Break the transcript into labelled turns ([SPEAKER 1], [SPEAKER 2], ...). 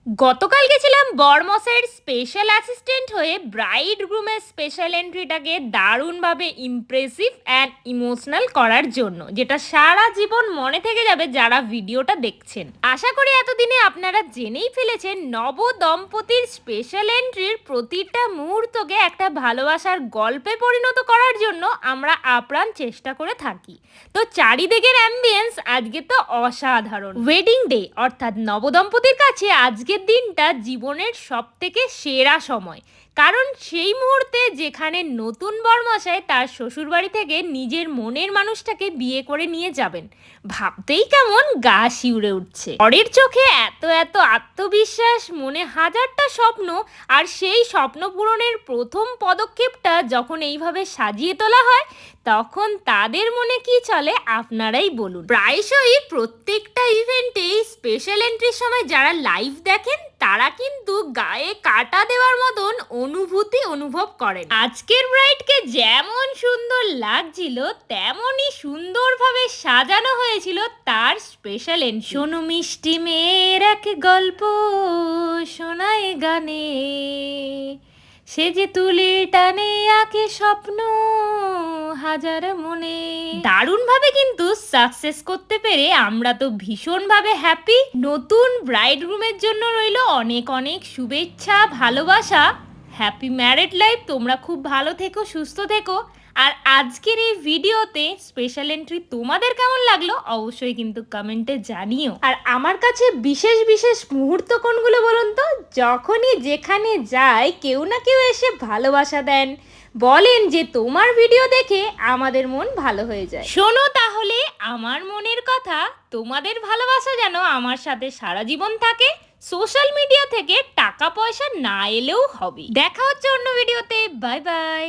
[SPEAKER 1] গতকাল গেছিলাম বরমশাইয়ের special assistant হয়ে ব্রাইড গ্রুমের স্পেশাল এন্ট্রিটাকে দারুণভাবে ইমপ্রেসিভ অ্যান্ড ইমোশনাল করার জন্য, যেটা সারা জীবন মনে থেকে যাবে যারা ভিডিওটা দেখছেন। আশা করি এতদিনে আপনারা জেনেই ফেলেছেন নব দম্পতির স্পেশাল এন্ট্রির প্রতিটা মুহূর্তকে একটা ভালোবাসার গল্পে পরিণত করার জন্য আমরা আপ্রাণ চেষ্টা করে থাকি। তো চারিদিকের অ্যাম্বিয়েন্স আজকে তো অসাধারণ। ওয়েডিং ডে অর্থাৎ নবদম্পতির কাছে আজকের দিনটা জীবনের সবথেকে সেরা সময়, কারণ সেই মুহূর্তে যেখানে নতুন বরমশাই তার শ্বশুরবাড়ি থেকে নিজের মনের মানুষটাকে বিয়ে করে নিয়ে যাবেন, ভাবতেই কেমন গা শিউরে উঠছে। বরের চোখে এত এত আত্মবিশ্বাস, মনে হাজারটা স্বপ্ন, আর সেই স্বপ্ন পূরণের প্রথম পদক্ষেপটা যখন এইভাবে সাজিয়ে তোলা হয়, তখন তাদের মনে কি চলে আপনারাই বলুন। প্রায়শই প্রত্যেকটা ইভেন্টেই স্পেশাল এন্ট্রির সময় যারা লাইভ দেখেন তারা কিন্তু গায়ে কাটা দেওয়ার মতন অনুভূতি অনুভব করেন। আজকের ব্রাইডকে যেমন সুন্দর লাগছিল তেমনই সুন্দরভাবে সাজানো হয়েছিল তার স্পেশাল এন্ট্রি। শোনো মিষ্টি মেয়ের এক গল্প শোনায় গানে, সে যে তুলি টানে আঁকে স্বপ্ন হাজার মনে। দারুণভাবে কিন্তু সাকসেস করতে পেরে আমরা তো ভীষণভাবে হ্যাপি। নতুন ব্রাইড গ্রুমের জন্য রইল অনেক অনেক শুভেচ্ছা, ভালোবাসা। Happy married life. তোমরা খুব ভালো থেকো, সুস্থ থেকো। আর আজকের এই ভিডিওতে স্পেশাল এন্ট্রি তোমাদের কেমন লাগলো অবশ্যই কিন্তু কমেন্টে জানিও। আর আমার কাছে বিশেষ বিশেষ মুহূর্ত কোনগুলো বলুন তো? যখনই যেখানে যাই কেউ না কেউ এসে ভালোবাসা দেন, বলেন যে তোমার ভিডিও দেখে আমাদের মন ভালো হয়ে যায়। শোনো তাহলে আমার মনের কথা, তোমাদের ভালোবাসা যেন আমার সাথে সারা জীবন থাকে। সোশ্যাল মিডিয়া থেকে টাকা পয়সা না এলেও হবে। দেখা হচ্ছে অন্য ভিডিওতে। Bye bye.